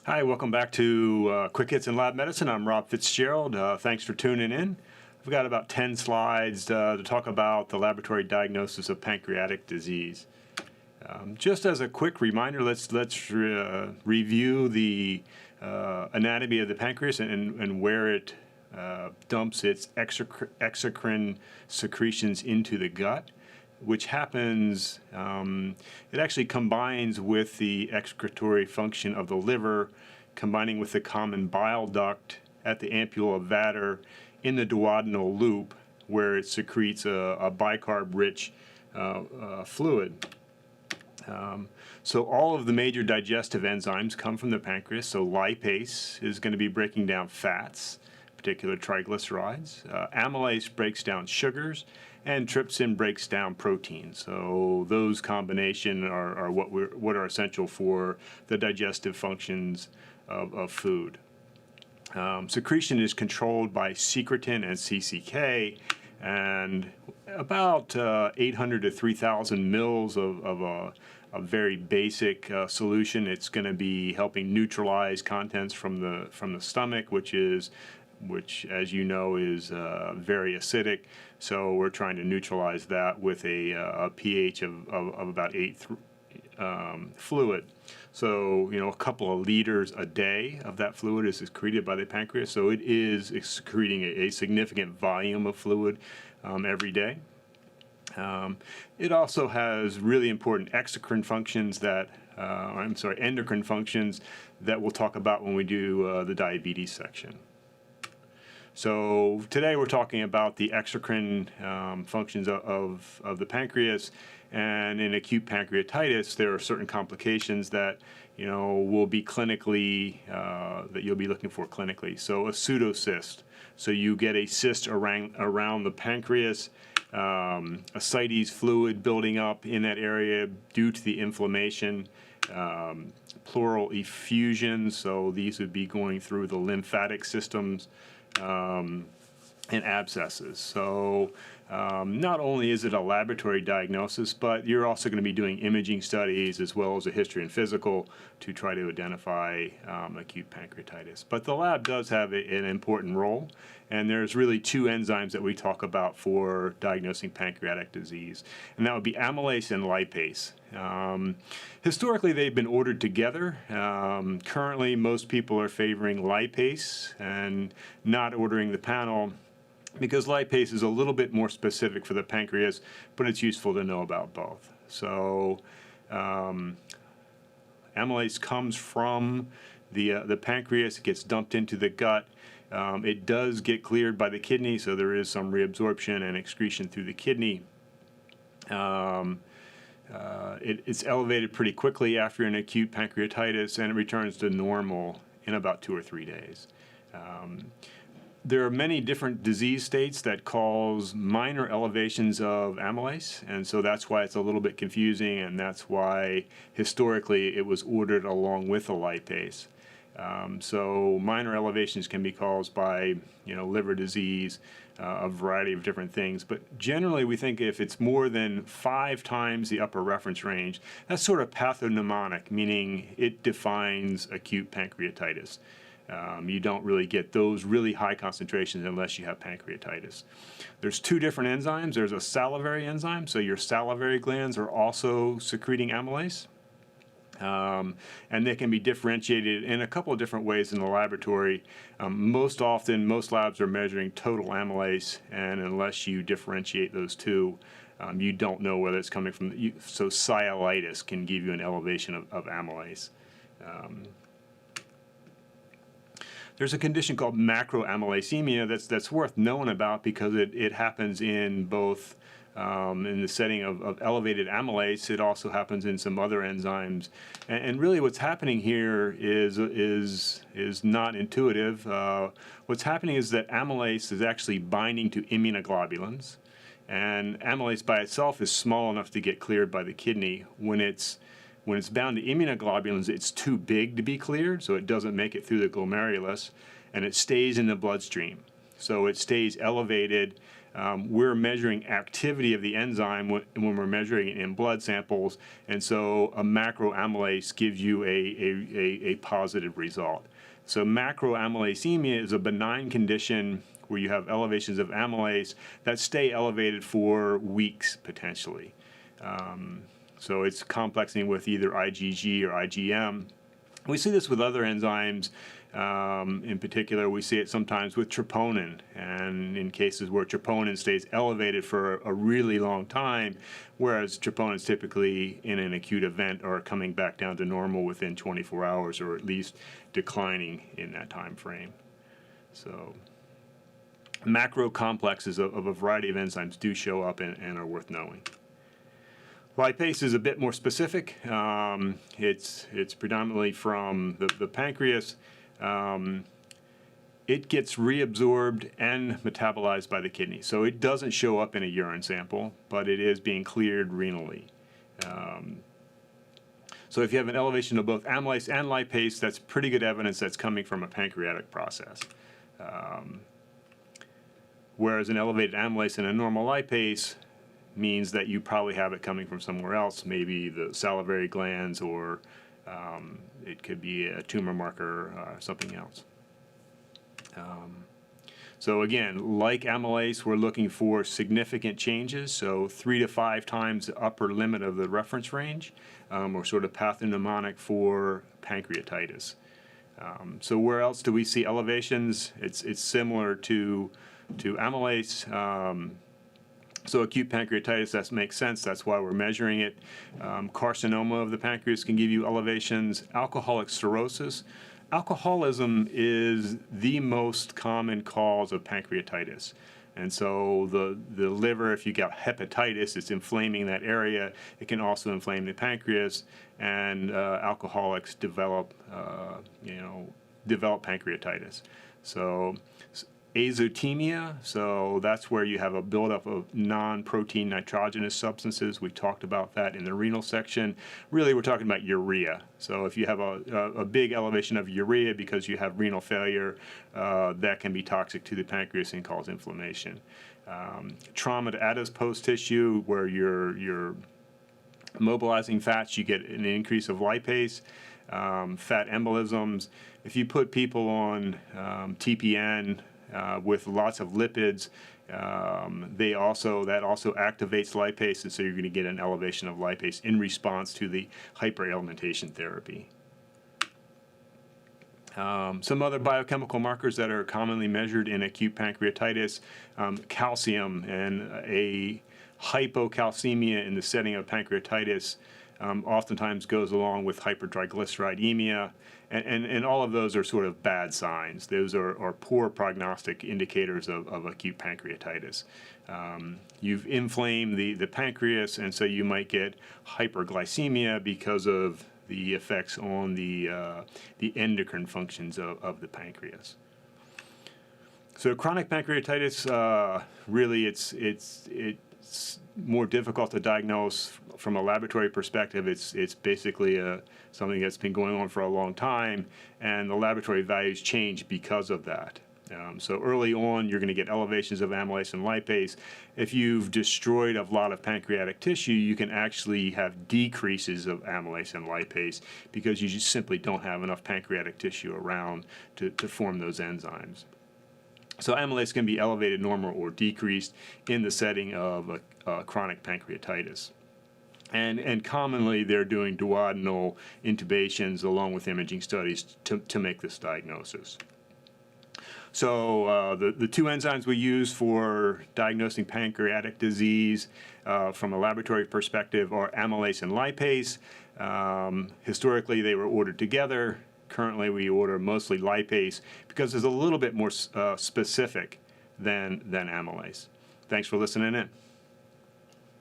Hi, welcome back to Quick Hits in Lab Medicine. I'm Rob Fitzgerald. Thanks for tuning in. We've got about 10 slides to talk about the laboratory diagnosis of pancreatic disease. Just as a quick reminder, let's review the anatomy of the pancreas and where it dumps its exocrine secretions into the gut, which happens, it actually combines with the excretory function of the liver, combining with the common bile duct at the ampulla of Vater in the duodenal loop, where it secretes a bicarb-rich fluid. So all of the major digestive enzymes come from the pancreas. So lipase is going to be breaking down fats, particular triglycerides. Amylase breaks down sugars, and trypsin breaks down proteins. So those combination are what are essential for the digestive functions of food. Secretion is controlled by secretin and CCK, and about 800 to 3,000 mils of a very basic solution. It's going to be helping neutralize contents from the stomach, which, as you know, is very acidic. So we're trying to neutralize that with a pH of about 8 fluid. So, a couple of liters a day of that fluid is excreted by the pancreas. So it is excreting a significant volume of fluid every day. It also has really important endocrine functions that we'll talk about when we do the diabetes section. So today we're talking about the exocrine functions of the pancreas, and in acute pancreatitis there are certain complications that will be clinically that you'll be looking for clinically. So a pseudocyst, so you get a cyst around the pancreas, ascites fluid building up in that area due to the inflammation. Pleural effusions, so these would be going through the lymphatic systems. And abscesses. So not only is it a laboratory diagnosis, but you're also going to be doing imaging studies as well as a history and physical to try to identify acute pancreatitis. But the lab does have an important role, and there's really two enzymes that we talk about for diagnosing pancreatic disease, and that would be amylase and lipase. Historically, they've been ordered together. Currently, most people are favoring lipase and not ordering the panel because lipase is a little bit more specific for the pancreas, but it's useful to know about both. So amylase comes from the pancreas. It gets dumped into the gut. It does get cleared by the kidney, so there is some reabsorption and excretion through the kidney. It's elevated pretty quickly after an acute pancreatitis, and it returns to normal in about 2 or 3 days. There are many different disease states that cause minor elevations of amylase, and so that's why it's a little bit confusing, and that's why historically it was ordered along with a lipase. So minor elevations can be caused by liver disease, a variety of different things, but generally we think if it's more than 5 times the upper reference range, that's sort of pathognomonic, meaning it defines acute pancreatitis. You don't really get those really high concentrations unless you have pancreatitis. There's 2 different enzymes. There's a salivary enzyme, so your salivary glands are also secreting amylase. And they can be differentiated in a couple of different ways in the laboratory. Most often, most labs are measuring total amylase, and unless you differentiate those two, you don't know whether it's coming from. So sialitis can give you an elevation of amylase. There's a condition called macroamylasemia that's worth knowing about because it happens in both. In the setting of elevated amylase, it also happens in some other enzymes, and really what's happening here is not intuitive. What's happening is that amylase is actually binding to immunoglobulins, and amylase by itself is small enough to get cleared by the kidney. When it's bound to immunoglobulins, it's too big to be cleared, so it doesn't make it through the glomerulus, and it stays in the bloodstream. So it stays elevated We're measuring activity of the enzyme when we're measuring it in blood samples, and so a macroamylase gives you a positive result. So macroamylasemia is a benign condition where you have elevations of amylase that stay elevated for weeks potentially. So it's complexing with either IgG or IgM. We see this with other enzymes. In particular, we see it sometimes with troponin, and in cases where troponin stays elevated for a really long time, whereas troponin is typically in an acute event or coming back down to normal within 24 hours, or at least declining in that time frame. So macro complexes of a variety of enzymes do show up and are worth knowing. Lipase is a bit more specific. It's predominantly from the pancreas. It gets reabsorbed and metabolized by the kidney. So it doesn't show up in a urine sample, but it is being cleared renally. So if you have an elevation of both amylase and lipase, that's pretty good evidence that's coming from a pancreatic process. Whereas an elevated amylase and a normal lipase means that you probably have it coming from somewhere else, maybe the salivary glands, or it could be a tumor marker or something else. So again, like amylase, we're looking for significant changes, so 3 to 5 times the upper limit of the reference range, or sort of pathognomonic for pancreatitis. So where else do we see elevations? It's similar to amylase. So acute pancreatitis, that makes sense. That's why we're measuring it. Carcinoma of the pancreas can give you elevations. Alcoholic cirrhosis. Alcoholism is the most common cause of pancreatitis. And so the liver, if you got hepatitis, it's inflaming that area. It can also inflame the pancreas, and alcoholics develop pancreatitis. So azotemia, so that's where you have a buildup of non-protein nitrogenous substances. We talked about that in the renal section. Really, we're talking about urea. So if you have a big elevation of urea because you have renal failure, that can be toxic to the pancreas and cause inflammation. Trauma to adipose tissue, where you're mobilizing fats, you get an increase of lipase. Fat embolisms. If you put people on TPN, with lots of lipids, that also activates lipase, and so you're going to get an elevation of lipase in response to the hyperalimentation therapy. Some other biochemical markers that are commonly measured in acute pancreatitis, calcium, and a hypocalcemia in the setting of pancreatitis oftentimes goes along with hypertriglyceridemia, and all of those are sort of bad signs. Those are poor prognostic indicators of acute pancreatitis. You've inflamed the pancreas, and so you might get hyperglycemia because of the effects on the endocrine functions of the pancreas. So chronic pancreatitis, really it's more difficult to diagnose from a laboratory perspective. It's basically something that's been going on for a long time, and the laboratory values change because of that. So early on, you're going to get elevations of amylase and lipase. If you've destroyed a lot of pancreatic tissue, you can actually have decreases of amylase and lipase because you just simply don't have enough pancreatic tissue around to form those enzymes. So amylase can be elevated, normal, or decreased in the setting of chronic pancreatitis. And commonly, they're doing duodenal intubations along with imaging studies to make this diagnosis. So the two enzymes we use for diagnosing pancreatic disease from a laboratory perspective are amylase and lipase. Historically, they were ordered together. Currently, we order mostly lipase because it's a little bit more specific than amylase. Thanks for listening in.